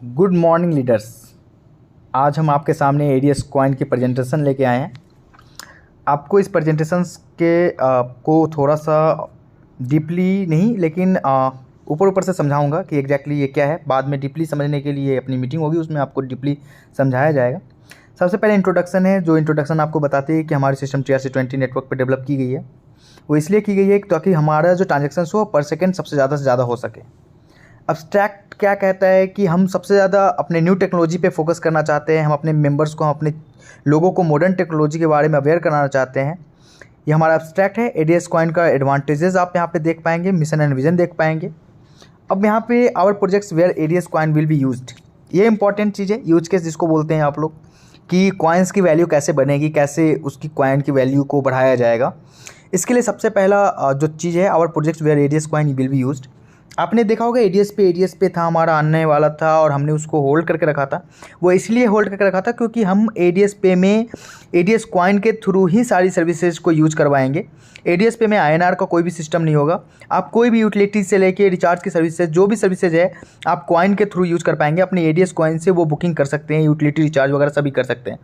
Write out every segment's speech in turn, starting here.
Good morning leaders. आज हम आपके सामने एडीएस कॉइन की प्रेजेंटेशन लेके आए हैं। आपको इस प्रेजेंटेशंस के को थोड़ा सा डीपली नहीं लेकिन ऊपर ऊपर से समझाऊंगा कि एग्जैक्टली ये क्या है। बाद में डीपली समझने के लिए अपनी मीटिंग होगी, उसमें आपको डीपली समझाया जाएगा। सबसे पहले इंट्रोडक्शन है, जो इंट्रोडक्शन आपको बताती है कि हमारी सिस्टम TRC20 नेटवर्क पर डेवलप की गई है। वो इसलिए की गई है ताकि हमारा जो ट्रांजेक्शन हो पर सेकेंड सबसे ज़्यादा से ज़्यादा हो सके। अब्स्ट्रैक्ट क्या कहता है कि हम सबसे ज़्यादा अपने न्यू टेक्नोलॉजी पे फोकस करना चाहते हैं। हम अपने मेंबर्स को, हम अपने लोगों को मॉडर्न टेक्नोलॉजी के बारे में अवेयर कराना चाहते हैं। ये हमारा अब्स्ट्रैक्ट है। एडीएस कॉइन का एडवांटेजेस आप यहाँ पे देख पाएंगे, मिशन एंड विजन देख पाएंगे। अब यहाँ पे our projects where ADS coin will be used, ये इंपॉर्टेंट चीज़ है। यूज केस जिसको बोलते हैं आप लोग कि कॉइन्स की वैल्यू कैसे बनेगी, कैसे उसकी कॉइन की वैल्यू को बढ़ाया जाएगा। इसके लिए सबसे पहला जो चीज़ है, our projects where ADS coin will be used. आपने देखा होगा एडीएस पे था, हमारा आने वाला था और हमने उसको होल्ड करके रखा था। वो इसलिए होल्ड करके रखा था क्योंकि हम एडीएस पे में एडीएस कॉइन के थ्रू ही सारी सर्विसेज को यूज करवाएंगे। एडीएस पे में आईएनआर का कोई भी सिस्टम नहीं होगा। आप कोई भी यूटिलिटी से लेके रिचार्ज की सर्विसेज, जो भी सर्विसेज है, आप कॉइन के थ्रू यूज कर पाएंगे। अपने एडीएस कॉइन से वो बुकिंग कर सकते हैं, यूटिलिटी रिचार्ज वगैरह सभी कर सकते हैं।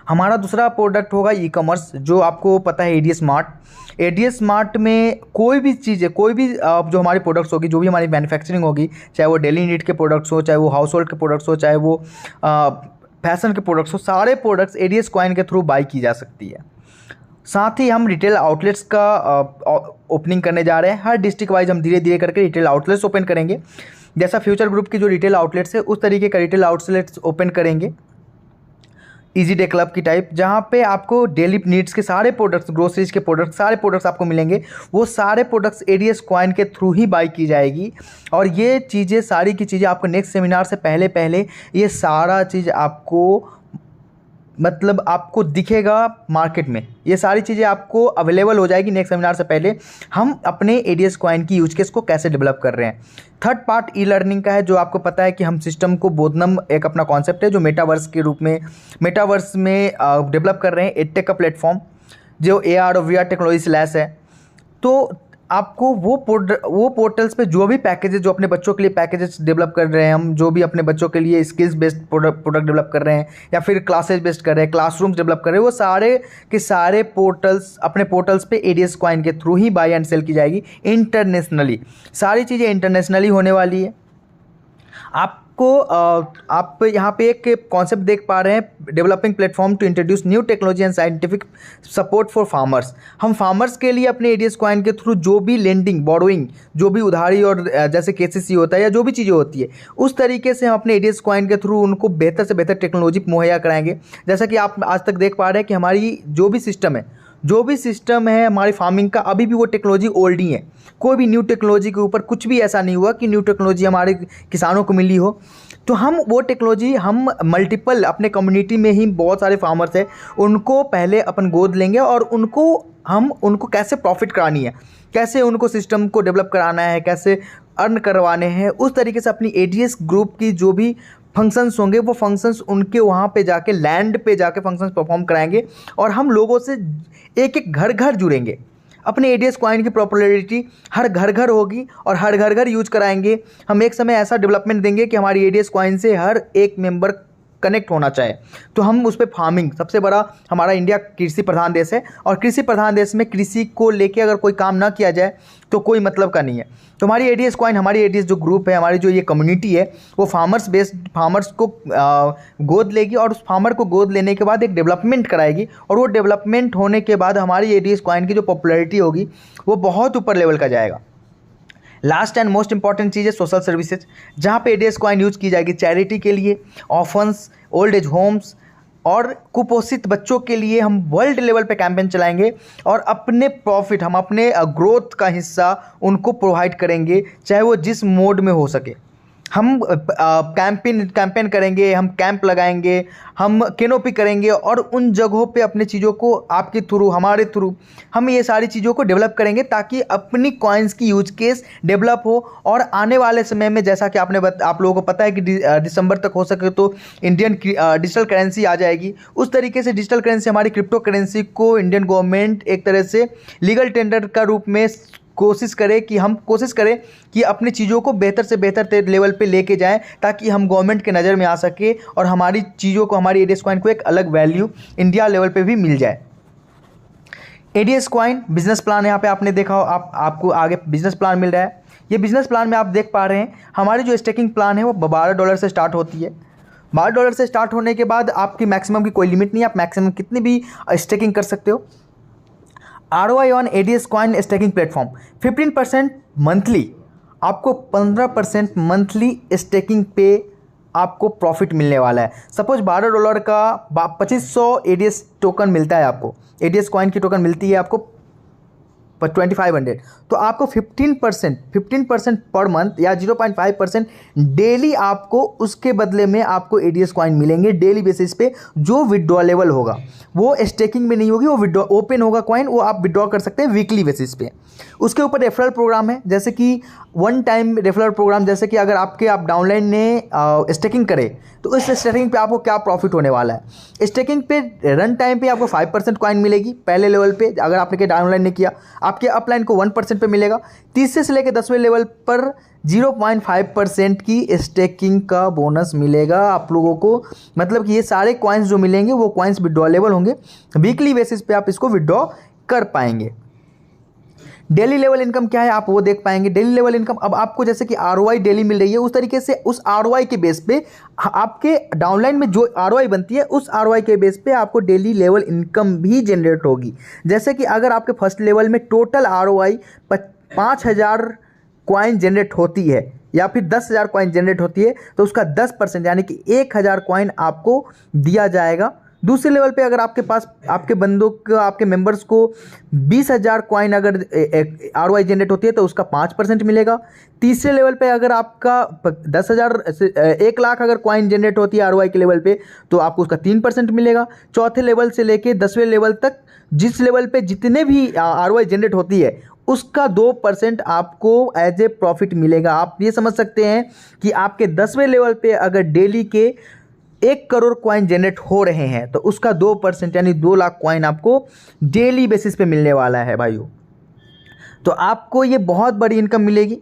हमारा दूसरा प्रोडक्ट होगा ई कॉमर्स, जो आपको पता है एडीएस मार्ट। एडीएस मार्ट में कोई भी चीज़ें, कोई भी जो हमारी प्रोडक्ट्स होगी, जो भी हमारी मैन्युफैक्चरिंग होगी, चाहे वो डेली नीड के प्रोडक्ट्स हो, चाहे वो हाउस होल्ड के प्रोडक्ट्स हो, चाहे वो फैशन के प्रोडक्ट्स हो, सारे प्रोडक्ट्स एडीएस कॉइन के थ्रू बाई की जा सकती है। साथ ही हम रिटेल आउटलेट्स का ओपनिंग करने जा रहे हैं। हर डिस्ट्रिक्ट वाइज हम धीरे धीरे करके रिटेल आउटलेट्स ओपन करेंगे। जैसा फ्यूचर ग्रुप की जो रिटेल आउटलेट्स है, उस तरीके का रिटेल आउटलेट्स ओपन करेंगे, इजी डे क्लब की टाइप, जहाँ पे आपको डेली नीड्स के सारे प्रोडक्ट्स, ग्रोसरीज के प्रोडक्ट्स, सारे प्रोडक्ट्स आपको मिलेंगे। वो सारे प्रोडक्ट्स एडीएस कॉइन के थ्रू ही बाई की जाएगी। और ये चीज़ें, सारी की चीज़ें आपको नेक्स्ट सेमिनार से पहले पहले ये सारा चीज़ आपको मतलब आपको दिखेगा मार्केट में। ये सारी चीज़ें आपको अवेलेबल हो जाएगी नेक्स्ट सेमिनार से पहले। हम अपने एडीएस कॉइन की यूज केस को कैसे डेवलप कर रहे हैं। थर्ड पार्ट ई लर्निंग का है, जो आपको पता है कि हम सिस्टम को बोधनम एक अपना कॉन्सेप्ट है, जो मेटावर्स के रूप में, मेटावर्स में डेवलप कर रहे हैं। एडटेक का प्लेटफॉर्म जो AR और VR टेक्नोलॉजी से लैस है। तो आपको वो पोर्टल्स पे जो भी पैकेजेस, जो अपने बच्चों के लिए पैकेजेस डेवलप कर रहे हैं, हम जो भी अपने बच्चों के लिए स्किल्स बेस्ड प्रोडक्ट डेवलप कर रहे हैं, या फिर क्लासेज बेस्ड कर रहे हैं, क्लासरूम्स डेवलप कर रहे हैं, वो सारे के सारे पोर्टल्स, अपने पोर्टल्स पे एडीएस कॉइन के थ्रू ही बाय एंड सेल की जाएगी इंटरनेशनली। सारी चीज़ें इंटरनेशनली होने वाली है। आप यहाँ पे एक कॉन्सेप्ट देख पा रहे हैं, developing platform to introduce new technology and scientific support for farmers. हम फार्मर्स के लिए अपने एडीएस कॉइन के थ्रू जो भी लेंडिंग, बोरोइंग, जो भी उधारी और जैसे केसीसी होता है या जो भी चीज़ें होती है, उस तरीके से हम अपने एडीएस कॉइन के थ्रू उनको बेहतर से बेहतर टेक्नोलॉजी मुहैया कराएंगे। जैसा कि आप आज तक देख पा रहे हैं कि हमारी जो भी सिस्टम है हमारी फार्मिंग का, अभी भी वो टेक्नोलॉजी ओल्ड ही है। कोई भी न्यू टेक्नोलॉजी के ऊपर कुछ भी ऐसा नहीं हुआ कि न्यू टेक्नोलॉजी हमारे किसानों को मिली हो। तो हम वो टेक्नोलॉजी, हम मल्टीपल अपने कम्युनिटी में ही बहुत सारे फार्मर्स हैं, उनको पहले अपन गोद लेंगे और उनको कैसे प्रॉफिट करानी है, कैसे उनको सिस्टम को डेवलप कराना है, कैसे अर्न करवाने हैं, उस तरीके से अपनी एडीएस ग्रुप की जो भी फंक्शंस होंगे, वो फंक्शंस उनके वहाँ पे जाके, लैंड पे जाके फंक्शंस परफॉर्म कराएंगे। और हम लोगों से एक एक घर घर जुड़ेंगे। अपने एडीएस कॉइन की पॉपुलैरिटी हर घर घर होगी और हर घर घर यूज कराएंगे। हम एक समय ऐसा डेवलपमेंट देंगे कि हमारी एडीएस कॉइन से हर एक मेंबर कनेक्ट होना चाहे। तो हम उस पर फार्मिंग, सबसे बड़ा हमारा इंडिया कृषि प्रधान देश है, और कृषि प्रधान देश में कृषि को लेके अगर कोई काम ना किया जाए तो कोई मतलब का नहीं है। तो हमारी एडीएस कॉइन, हमारी एडीएस जो ग्रुप है, हमारी जो ये कम्युनिटी है, वो फार्मर्स को गोद लेगी और उस फार्मर को गोद लेने के बाद एक डेवलपमेंट कराएगी। और वो डेवलपमेंट होने के बाद हमारी एडीएस कॉइन की जो पॉपुलैरिटी होगी वो बहुत ऊपर लेवल का जाएगा। लास्ट एंड मोस्ट इंपॉर्टेंट चीज़ है सोशल सर्विसेज, जहाँ पे एडीएस कॉइन यूज की जाएगी चैरिटी के लिए, ऑर्फन्स, ओल्ड एज होम्स और कुपोषित बच्चों के लिए। हम वर्ल्ड लेवल पे कैंपेन चलाएंगे और अपने प्रॉफिट, हम अपने ग्रोथ का हिस्सा उनको प्रोवाइड करेंगे, चाहे वो जिस मोड में हो सके। हम कैंपेन करेंगे, हम कैंप लगाएंगे, हम कैनोपी करेंगे और उन जगहों पे अपने चीज़ों को आपके थ्रू, हमारे थ्रू हम ये सारी चीज़ों को डेवलप करेंगे, ताकि अपनी कॉइन्स की यूज केस डेवलप हो। और आने वाले समय में, जैसा कि आप लोगों को पता है कि दिसंबर तक हो सके तो इंडियन डिजिटल करेंसी आ जाएगी। उस तरीके से डिजिटल करेंसी, हमारी क्रिप्टो करेंसी को इंडियन गवर्नमेंट एक तरह से लीगल टेंडर का रूप में कोशिश करें कि अपनी चीज़ों को बेहतर से बेहतर लेवल पे लेके जाएं, ताकि हम गवर्नमेंट के नज़र में आ सके और हमारी चीज़ों को, हमारी एडीएस कॉइन को एक अलग वैल्यू इंडिया लेवल पे भी मिल जाए। एडीएस कॉइन बिजनेस प्लान यहाँ पे आपने देखा हो, आपको आगे बिजनेस प्लान मिल रहा है। ये बिजनेस प्लान में आप देख पा रहे हैं हमारी जो स्टेकिंग प्लान है वो $12 से स्टार्ट होती है। $12 से स्टार्ट होने के बाद आपकी मैक्सिमम की कोई लिमिट नहीं है, आप मैक्सिमम कितनी भी स्टेकिंग कर सकते हो। ROI on ADS coin staking platform 15% monthly, आपको 15% मंथली स्टेकिंग पे आपको प्रॉफिट मिलने वाला है। सपोज $12 का 2500 एडीएस टोकन मिलता है, आपको एडीएस कॉइन की टोकन मिलती है आपको 2500, तो आपको 15% पर मंथ या 0.5% डेली आपको उसके बदले में आपको एडीएस कॉइन मिलेंगे डेली बेसिस पे, जो विड्रॉलेबल होगा। वो स्टेकिंग में नहीं होगी, वो विड्रॉ ओपन होगा कॉइन, वो आप विड्रॉ कर सकते हैं वीकली बेसिस पे। उसके ऊपर रेफरल प्रोग्राम है, जैसे कि वन टाइम रेफरल प्रोग्राम, जैसे कि अगर आप डाउनलाइन ने स्टेकिंग करें तो इस स्टेकिंग पे आपको क्या प्रॉफिट होने वाला है। स्टेकिंग पे रन टाइम पे आपको 5% कॉइन मिलेगी पहले लेवल पे, अगर आपने डाउनलाइन ने किया। आपके अपलाइन को 1% पे मिलेगा। तीसरे से लेकर 10वें लेवल पर 0.5% की स्टेकिंग का बोनस मिलेगा आप लोगों को। मतलब कि ये सारे कॉइन्स जो मिलेंगे वो कॉइन्स विड्रॉलेबल होंगे, वीकली बेसिस पे आप इसको विड्रॉ कर पाएंगे। डेली लेवल इनकम क्या है आप वो देख पाएंगे। डेली लेवल इनकम, अब आपको जैसे कि ROI डेली मिल रही है, उस तरीके से उस ROI के बेस पे आपके डाउनलाइन में जो ROI बनती है उस ROI के बेस पे आपको डेली लेवल इनकम भी जनरेट होगी। जैसे कि अगर आपके फर्स्ट लेवल में टोटल ROI 5000 कॉइन जनरेट होती है या फिर 10,000 कॉइन जनरेट होती है, तो उसका 10% यानी कि 1000 कॉइन आपको दिया जाएगा। दूसरे लेवल पे अगर आपके पास आपके बंदों को, आपके मेंबर्स को 20,000 कॉइन अगर ROI जनरेट होती है तो उसका 5% मिलेगा। तीसरे लेवल पे अगर आपका 10,000 से 1 लाख अगर कॉइन जनरेट होती है ROI के लेवल पे तो आपको उसका 3% मिलेगा। चौथे लेवल से लेके 10वें लेवल तक जिस लेवल पे जितने भी ROI जनरेट होती है उसका 2% आपको एज ए प्रॉफिट मिलेगा। आप ये समझ सकते हैं कि आपके 10वें लेवल पे अगर डेली के 1 करोड़ कॉइन जनरेट हो रहे हैं तो उसका 2% यानी 2 लाख कॉइन आपको डेली बेसिस पे मिलने वाला है भाइयों। तो आपको ये बहुत बड़ी इनकम मिलेगी।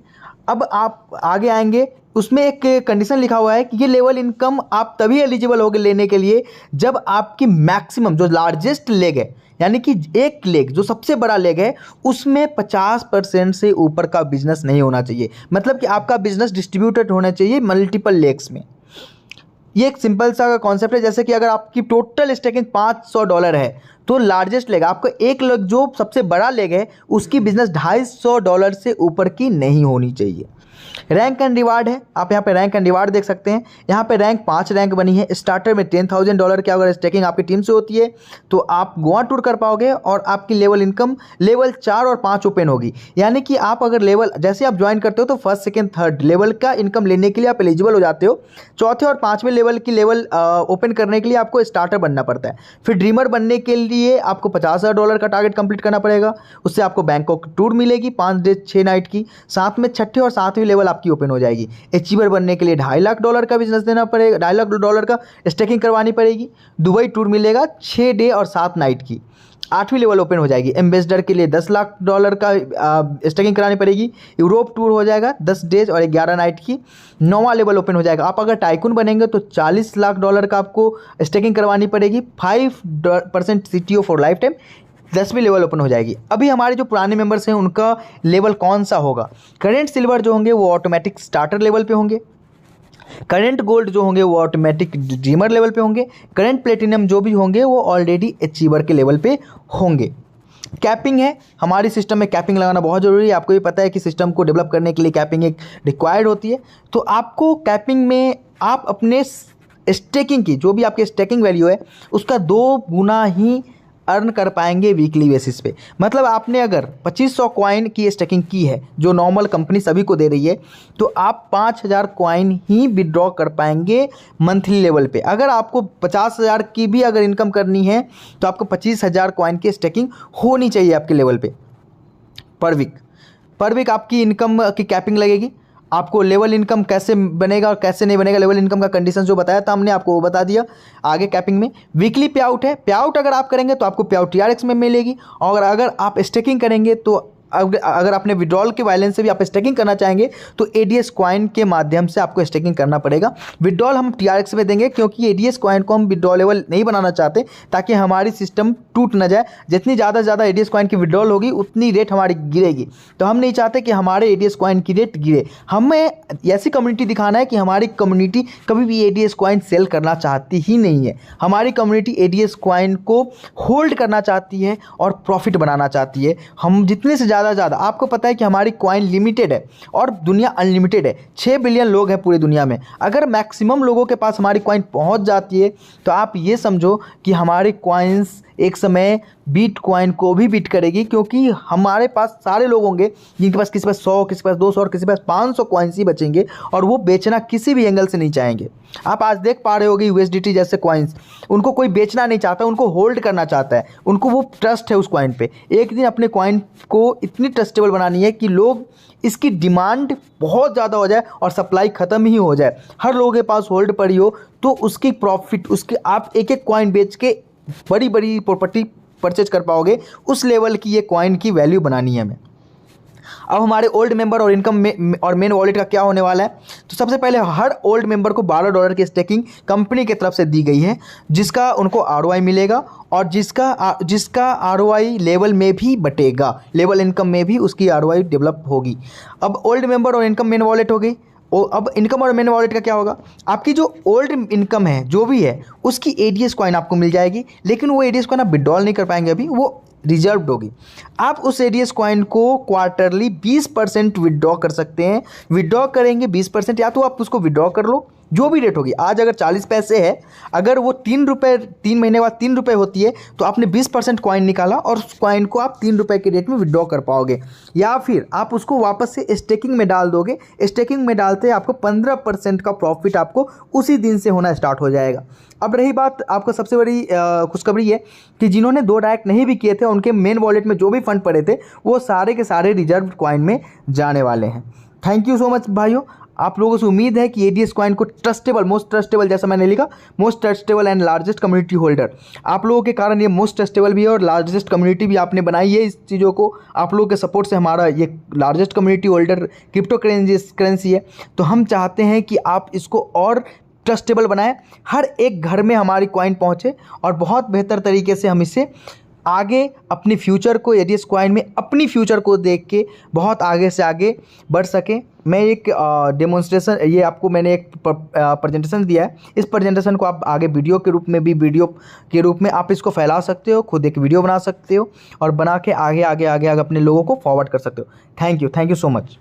अब आप आगे आएंगे, उसमें एक कंडीशन लिखा हुआ है कि ये लेवल इनकम आप तभी एलिजिबल होगे लेने के लिए जब आपकी मैक्सिमम जो लार्जेस्ट लेग है, यानी कि एक लेग जो सबसे बड़ा लेग है उसमें 50% से ऊपर का बिजनेस नहीं होना चाहिए। मतलब कि आपका बिजनेस डिस्ट्रीब्यूटेड होना चाहिए मल्टीपल लेग्स में। ये एक सिंपल सा कॉन्सेप्ट है। जैसे कि अगर आपकी टोटल स्टेकिंग $500 है तो लार्जेस्ट लेग, आपका एक लेग जो सबसे बड़ा लेग है उसकी बिजनेस $250 से ऊपर की नहीं होनी चाहिए। रैंक एंड रिवार्ड है, आप यहाँ पे रैंक एंड रिवार्ड देख सकते हैं। यहाँ पे रैंक 5 रैंक बनी है। स्टार्टर में $10,000 की अगर स्टेकिंग आपकी टीम से होती है तो आप गोवा टूर कर पाओगे और आपकी लेवल इनकम लेवल 4 और 5 ओपन होगी। यानी कि आप अगर लेवल जैसे आप ज्वाइन करते हो तो फर्स्ट सेकेंड थर्ड लेवल का इनकम लेने के लिए आप एलिजिबल हो जाते हो। चौथे और 5वें लेवल की लेवल ओपन करने के लिए आपको स्टार्टर बनना पड़ता है। फिर ड्रीमर बनने के लिए आपको $50,000 का टारगेट कंप्लीट करना पड़ेगा। उससे आपको बैंकॉक टूर मिलेगी 5 डे 6 नाइट की। साथ में छठे और 7वीं लेवल आपकी ओपन हो जाएगी। अचीवर बनने के लिए $2.5 लाख का बिजनेस देना पड़ेगा, $2.5 लाख का स्टेकिंग करवानी पड़ेगी। दुबई टूर मिलेगा 6 डे और 7 नाइट की। 8वीं लेवल ओपन हो जाएगी। एम्बेसडर के लिए $10 लाख का स्टेकिंग करानी पड़ेगी। यूरोप टूर हो जाएगा 10 डेज और 11 नाइट की। 9वां लेवल ओपन हो जाएगा। आप अगर टाइकून बनेंगे तो $40 लाख का आपको स्टेकिंग करवानी पड़ेगी। 5% CTO फॉर लाइफ टाइम। 10वीं लेवल ओपन हो जाएगी। अभी हमारे जो पुराने मेंबर्स हैं उनका लेवल कौन सा होगा? करंट सिल्वर जो होंगे वो ऑटोमेटिक स्टार्टर लेवल पे होंगे। करंट गोल्ड जो होंगे वो ऑटोमेटिक ड्रीमर लेवल पे होंगे। करंट प्लेटिनम जो भी होंगे वो ऑलरेडी अचीवर के लेवल पे होंगे। कैपिंग है, हमारी सिस्टम में कैपिंग लगाना बहुत ज़रूरी है। आपको ये पता है कि सिस्टम को डेवलप करने के लिए कैपिंग एक रिक्वायर्ड होती है। तो आपको कैपिंग में आप अपने स्टेकिंग की जो भी आपकी स्टेकिंग वैल्यू है उसका 2 गुना ही अर्न कर पाएंगे वीकली बेसिस पे। मतलब आपने अगर 2500 कॉइन की स्टेकिंग की है जो नॉर्मल कंपनी सभी को दे रही है तो आप 5000 कॉइन ही विड्रॉ कर पाएंगे मंथली लेवल पे। अगर आपको 50,000 की भी अगर इनकम करनी है तो आपको 25,000 कॉइन की स्टेकिंग होनी चाहिए आपके लेवल पे पर वीक आपकी इनकम की कैपिंग लगेगी। आपको लेवल इनकम कैसे बनेगा और कैसे नहीं बनेगा, लेवल इनकम का कंडीशन जो बताया था हमने आपको वो बता दिया। आगे कैपिंग में वीकली पे आउट है। पे आउट अगर आप करेंगे तो आपको पे आउट TRX में मिलेगी और अगर आप स्टेकिंग करेंगे तो अगर आपने विड्रॉल के बैलेंस से भी आप स्टेकिंग करना चाहेंगे तो एडीएस कॉइन के माध्यम से आपको स्टेकिंग करना पड़ेगा। विड्रॉल हम TRX में देंगे क्योंकि एडीएस कॉइन को हम विड्रॉलेबल नहीं बनाना चाहते ताकि हमारी सिस्टम टूट ना जाए। जितनी ज़्यादा एडीएस कॉइन की विड्रॉल होगी उतनी रेट हमारी गिरेगी, तो हम नहीं चाहते कि हमारे एडीएस कॉइन की रेट गिरे। हमें ऐसी कम्युनिटी दिखाना है कि हमारी कम्युनिटी कभी भी एडीएस कॉइन सेल करना चाहती ही नहीं है। हमारी कम्युनिटी एडीएस कॉइन को होल्ड करना चाहती है और प्रॉफिट बनाना चाहती है। हम जितने से ज़्यादा, आपको पता है कि हमारी कॉइन लिमिटेड है और दुनिया अनलिमिटेड है। 6 बिलियन लोग हैं पूरी दुनिया में। अगर मैक्सिमम लोगों के पास हमारी कॉइन पहुंच जाती है तो आप ये समझो कि हमारी कॉइन्स एक समय बिटकॉइन को भी बीट करेगी, क्योंकि हमारे पास सारे लोग होंगे जिनके पास किसी पास 100, किसी पास 200 और किसी पास 500 कॉइन्स ही बचेंगे और वो बेचना किसी भी एंगल से नहीं चाहेंगे। आप आज देख पा रहे होगे USDT जैसे कॉइन्स, उनको कोई बेचना नहीं चाहता, उनको होल्ड करना चाहता है, उनको वो ट्रस्ट है उस कॉइन पे। एक दिन अपने कॉइन को इतनी ट्रस्टेबल बनानी है कि लोग इसकी डिमांड बहुत ज़्यादा हो जाए और सप्लाई ख़त्म ही हो जाए, हर लोगों के पास होल्ड पड़ी हो, तो उसकी प्रॉफिट, उसके आप एक कॉइन बेच के बड़ी प्रॉपर्टी परचेज कर पाओगे। उस लेवल की ये कॉइन की वैल्यू बनानी है हमें। अब हमारे ओल्ड मेंबर और इनकम में और मेन वॉलेट का क्या होने वाला है, तो सबसे पहले हर ओल्ड मेंबर को $12 की स्टेकिंग कंपनी की तरफ से दी गई है, जिसका उनको ROI मिलेगा और जिसका ROI लेवल में भी बटेगा, लेवल इनकम में भी उसकी ROI डेवलप होगी। अब ओल्ड मेंबर और इनकम मेन वॉलेट हो गई। अब इनकम और मेन वॉलेट का क्या होगा, आपकी जो ओल्ड इनकम है जो भी है उसकी एडीएस कॉइन आपको मिल जाएगी, लेकिन वो एडीएस कॉइन आप विड्रॉल नहीं कर पाएंगे, अभी वो रिजर्व्ड होगी। आप उस एडीएस कॉइन को क्वार्टरली 20% विड्रॉ कर सकते हैं। विड्रॉ करेंगे 20%, या तो आप उसको विड्रॉ कर लो जो भी रेट होगी। आज अगर 40 पैसे है, अगर वो 3 रुपये 3 महीने बाद 3 रुपये होती है तो आपने 20% कॉइन निकाला और उस कॉइन को आप 3 रुपये के रेट में विड्रॉ कर पाओगे, या फिर आप उसको वापस से स्टेकिंग में डाल दोगे। स्टेकिंग में डालते आपको 15% का प्रॉफिट आपको उसी दिन से होना स्टार्ट हो जाएगा। अब रही बात, आपको सबसे बड़ी खुशखबरी है कि जिन्होंने 2 डायरेक्ट नहीं भी किए थे उनके मेन वॉलेट में जो भी फंड पड़े थे वो सारे के सारे रिजर्व कॉइन में जाने वाले हैं। थैंक यू सो मच भाइयों। आप लोगों से उम्मीद है कि एडीएस कॉइन को ट्रस्टेबल, मोस्ट ट्रस्टेबल, जैसा मैंने लिखा, most trustable and largest community holder, आप लोगों के कारण ये मोस्ट ट्रस्टेबल भी है और लार्जेस्ट कम्युनिटी भी आपने बनाई है। इस चीज़ों को आप लोगों के सपोर्ट से हमारा ये largest community holder crypto currency है। तो हम चाहते हैं कि आप इसको और ट्रस्टेबल बनाएं, हर एक घर में हमारी कॉइन पहुंचे और बहुत बेहतर तरीके से हम इसे आगे अपनी फ्यूचर को, एडीएस कॉइन में अपनी फ्यूचर को देख के बहुत आगे से आगे बढ़ सकें। मैं एक डेमोन्स्ट्रेशन, ये आपको मैंने एक प्रेजेंटेशन दिया है, इस प्रेजेंटेशन को आप आगे वीडियो के रूप में आप इसको फैला सकते हो, खुद एक वीडियो बना सकते हो और बना के आगे अपने लोगों को फॉरवर्ड कर सकते हो। Thank you so much.